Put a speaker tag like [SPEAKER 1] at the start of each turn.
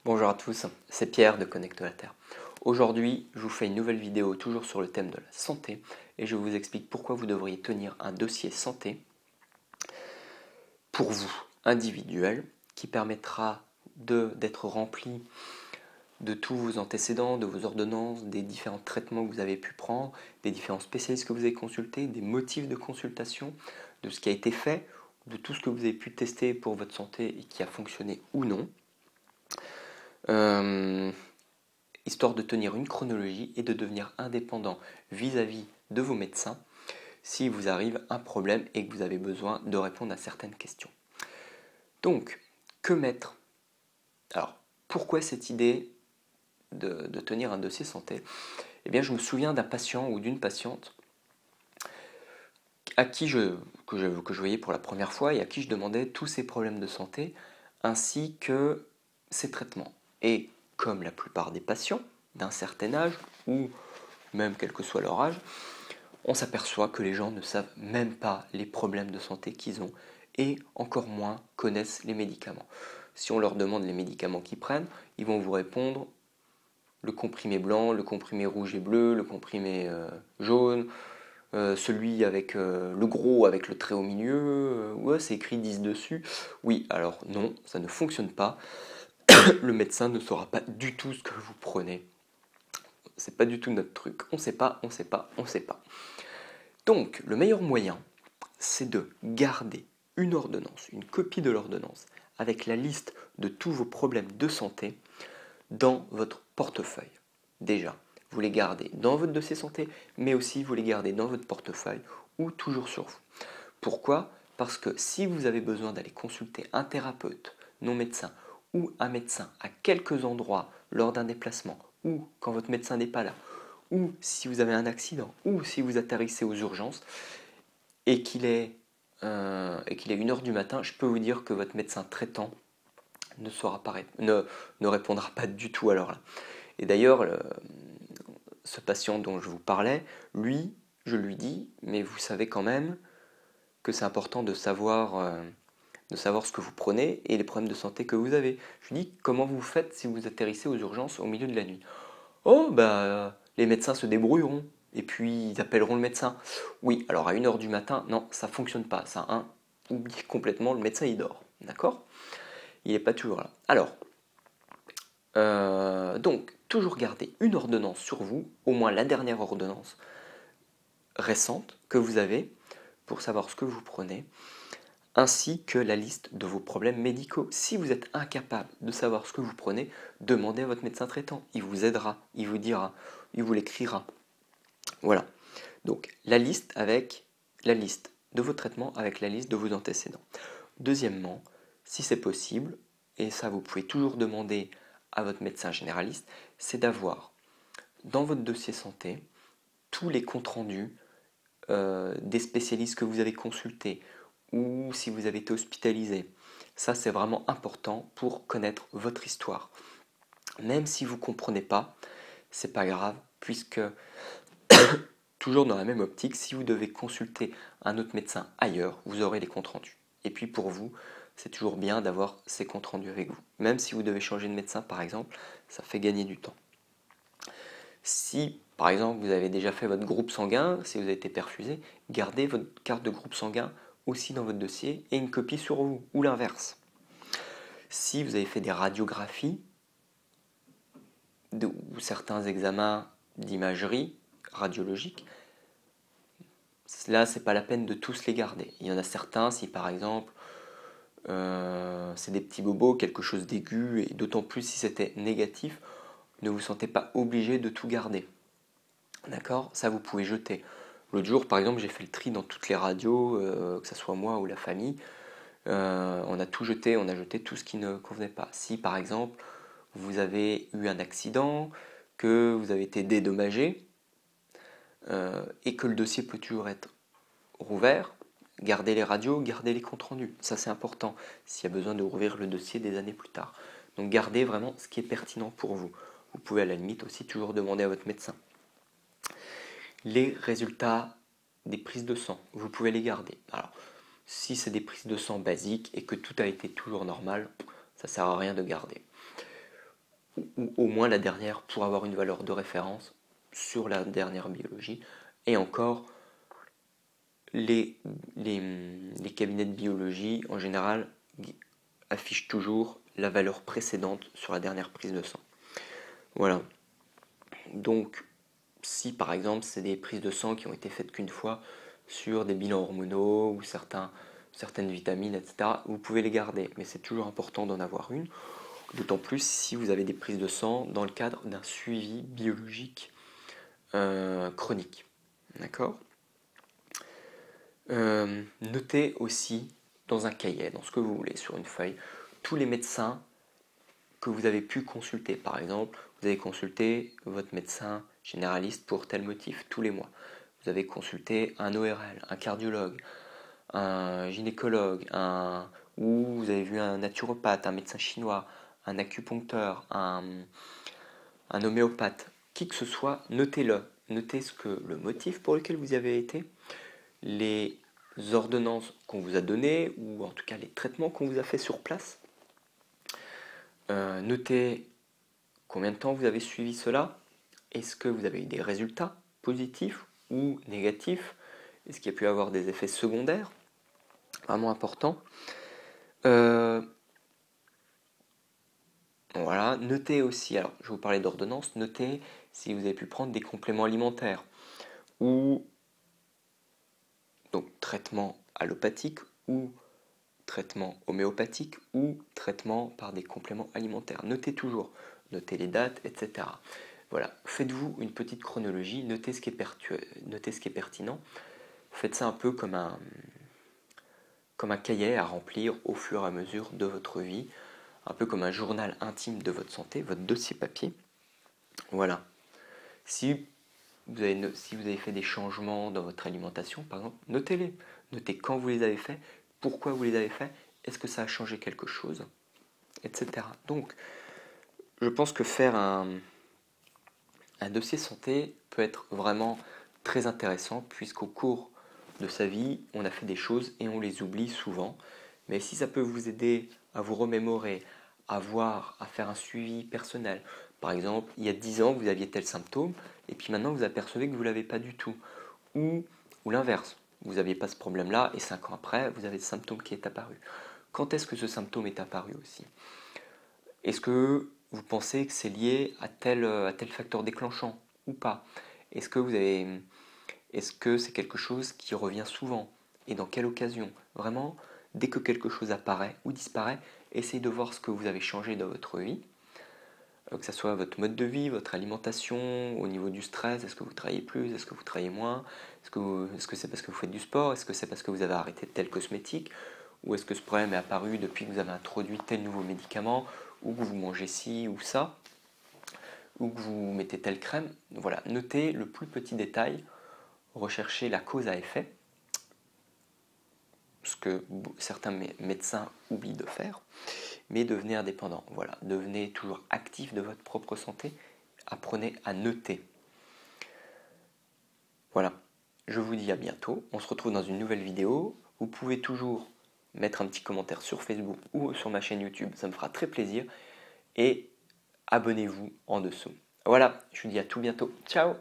[SPEAKER 1] Bonjour à tous, c'est Pierre de Connecte la Terre. Aujourd'hui, je vous fais une nouvelle vidéo toujours sur le thème de la santé et je vous explique pourquoi vous devriez tenir un dossier santé pour vous, individuel, qui permettra d'être rempli de tous vos antécédents, de vos ordonnances, des différents traitements que vous avez pu prendre, des différents spécialistes que vous avez consultés, des motifs de consultation, de ce qui a été fait, de tout ce que vous avez pu tester pour votre santé et qui a fonctionné ou non. Histoire de tenir une chronologie et de devenir indépendant vis-à-vis de vos médecins si vous arrive un problème et que vous avez besoin de répondre à certaines questions. Donc, que mettre? Alors, pourquoi cette idée de tenir un dossier santé? Eh bien, je me souviens d'un patient ou d'une patiente à qui que je voyais pour la première fois et à qui je demandais tous ses problèmes de santé ainsi que ses traitements. Et comme la plupart des patients d'un certain âge, ou même quel que soit leur âge, on s'aperçoit que les gens ne savent même pas les problèmes de santé qu'ils ont et encore moins connaissent les médicaments. Si on leur demande les médicaments qu'ils prennent, ils vont vous répondre le comprimé blanc, le comprimé rouge et bleu, le comprimé jaune, celui avec le gros avec le trait au milieu, ouais, c'est écrit 10 dessus. Oui, alors non, ça ne fonctionne pas. Le médecin ne saura pas du tout ce que vous prenez. C'est pas du tout notre truc. On sait pas, on sait pas, on sait pas. Donc, le meilleur moyen, c'est de garder une ordonnance, une copie de l'ordonnance, avec la liste de tous vos problèmes de santé dans votre portefeuille. Déjà, vous les gardez dans votre dossier santé, mais aussi vous les gardez dans votre portefeuille ou toujours sur vous. Pourquoi? Parce que si vous avez besoin d'aller consulter un thérapeute non médecin ou un médecin à quelques endroits lors d'un déplacement, ou quand votre médecin n'est pas là, ou si vous avez un accident, ou si vous atterrissez aux urgences, et qu'il est 1h du matin, je peux vous dire que votre médecin traitant ne répondra pas du tout à l'heure là. Et d'ailleurs, ce patient dont je vous parlais, lui, je lui dis, mais vous savez quand même que c'est important de savoir ce que vous prenez et les problèmes de santé que vous avez. Je lui dis, comment vous faites si vous atterrissez aux urgences au milieu de la nuit? Oh, bah, les médecins se débrouilleront. Et puis, ils appelleront le médecin. Oui, alors à 1h du matin, non, ça ne fonctionne pas. Ça, hein, oublie complètement, le médecin, il dort. D'accord? Il n'est pas toujours là. Alors, donc, toujours garder une ordonnance sur vous, au moins la dernière ordonnance récente que vous avez, pour savoir ce que vous prenez, ainsi que la liste de vos problèmes médicaux. Si vous êtes incapable de savoir ce que vous prenez, demandez à votre médecin traitant. Il vous aidera, il vous dira, il vous l'écrira. Voilà. Donc la liste de vos traitements avec la liste de vos antécédents. Deuxièmement, si c'est possible, et ça vous pouvez toujours demander à votre médecin généraliste, c'est d'avoir dans votre dossier santé tous les comptes rendus des spécialistes que vous avez consultés ou si vous avez été hospitalisé. Ça, c'est vraiment important pour connaître votre histoire. Même si vous ne comprenez pas, c'est pas grave, puisque toujours dans la même optique, si vous devez consulter un autre médecin ailleurs, vous aurez les comptes rendus. Et puis pour vous, c'est toujours bien d'avoir ces comptes rendus avec vous. Même si vous devez changer de médecin, par exemple, ça fait gagner du temps. Si, par exemple, vous avez déjà fait votre groupe sanguin, si vous avez été perfusé, gardez votre carte de groupe sanguin aussi dans votre dossier et une copie sur vous, ou l'inverse. Si vous avez fait des radiographies ou certains examens d'imagerie radiologique, là, c'est pas la peine de tous les garder. Il y en a certains, si par exemple, c'est des petits bobos, quelque chose d'aigu, et d'autant plus si c'était négatif, ne vous sentez pas obligé de tout garder. D'accord? Ça, vous pouvez jeter. L'autre jour, par exemple, j'ai fait le tri dans toutes les radios, que ce soit moi ou la famille. On a tout jeté, on a jeté tout ce qui ne convenait pas. Si, par exemple, vous avez eu un accident, que vous avez été dédommagé, et que le dossier peut toujours être rouvert, gardez les radios, gardez les comptes rendus. Ça, c'est important, s'il y a besoin de rouvrir le dossier des années plus tard. Donc, gardez vraiment ce qui est pertinent pour vous. Vous pouvez à la limite aussi toujours demander à votre médecin. Les résultats des prises de sang, vous pouvez les garder. Alors, si c'est des prises de sang basiques et que tout a été toujours normal, ça ne sert à rien de garder. ou au moins la dernière pour avoir une valeur de référence sur la dernière biologie. Et encore, les cabinets de biologie, en général, affichent toujours la valeur précédente sur la dernière prise de sang. Voilà. Donc, si par exemple, c'est des prises de sang qui ont été faites qu'une fois sur des bilans hormonaux ou certaines vitamines, etc., vous pouvez les garder. Mais c'est toujours important d'en avoir une. D'autant plus si vous avez des prises de sang dans le cadre d'un suivi biologique chronique. D'accord ? Notez aussi dans un cahier, dans ce que vous voulez, sur une feuille, tous les médecins que vous avez pu consulter. Par exemple, vous avez consulté votre médecin généraliste pour tel motif tous les mois. Vous avez consulté un ORL, un cardiologue, un gynécologue, ou vous avez vu un naturopathe, un médecin chinois, un acupuncteur, un homéopathe, qui que ce soit, notez-le. Notez le motif pour lequel vous y avez été, les ordonnances qu'on vous a données, ou en tout cas les traitements qu'on vous a fait sur place. Notez combien de temps vous avez suivi cela. Est-ce que vous avez eu des résultats positifs ou négatifs? Est-ce qu'il y a pu avoir des effets secondaires? Vraiment important. Voilà, notez aussi, alors je vais vous parler d'ordonnance, notez si vous avez pu prendre des compléments alimentaires ou donc traitement allopathique ou traitement homéopathique ou traitement par des compléments alimentaires. Notez toujours, notez les dates, etc. Voilà, faites-vous une petite chronologie, notez ce qui est pertinent. Faites ça un peu comme un cahier à remplir au fur et à mesure de votre vie, un peu comme un journal intime de votre santé, votre dossier papier. Voilà. Si vous avez fait des changements dans votre alimentation, par exemple, notez-les. Notez quand vous les avez faits, pourquoi vous les avez faits, est-ce que ça a changé quelque chose, etc. Donc, je pense que faire un dossier santé peut être vraiment très intéressant, puisqu'au cours de sa vie, on a fait des choses et on les oublie souvent. Mais si ça peut vous aider à vous remémorer, à faire un suivi personnel. Par exemple, il y a 10 ans, vous aviez tel symptôme, et puis maintenant, vous apercevez que vous ne l'avez pas du tout. Ou l'inverse, vous n'aviez pas ce problème-là, et 5 ans après, vous avez ce symptôme qui est apparu. Quand est-ce que ce symptôme est apparu aussi? Est-ce que vous pensez que c'est lié à tel facteur déclenchant ou pas? Est-ce que c'est quelque chose qui revient souvent? Et dans quelle occasion? Vraiment, dès que quelque chose apparaît ou disparaît, essayez de voir ce que vous avez changé dans votre vie, que ce soit votre mode de vie, votre alimentation, au niveau du stress, est-ce que vous travaillez plus, est-ce que vous travaillez moins, est-ce que c'est parce que vous faites du sport, est-ce que c'est parce que vous avez arrêté tel cosmétique, ou est-ce que ce problème est apparu depuis que vous avez introduit tel nouveau médicament, ou que vous mangez ci ou ça, ou que vous mettez telle crème. Voilà, notez le plus petit détail, recherchez la cause à effet, ce que certains médecins oublient de faire, mais devenez indépendant. Voilà, devenez toujours actif de votre propre santé, apprenez à noter. Voilà, je vous dis à bientôt, on se retrouve dans une nouvelle vidéo. Vous pouvez toujours mettre un petit commentaire sur Facebook ou sur ma chaîne YouTube, ça me fera très plaisir, et abonnez-vous en dessous. Voilà, je vous dis à tout bientôt, ciao!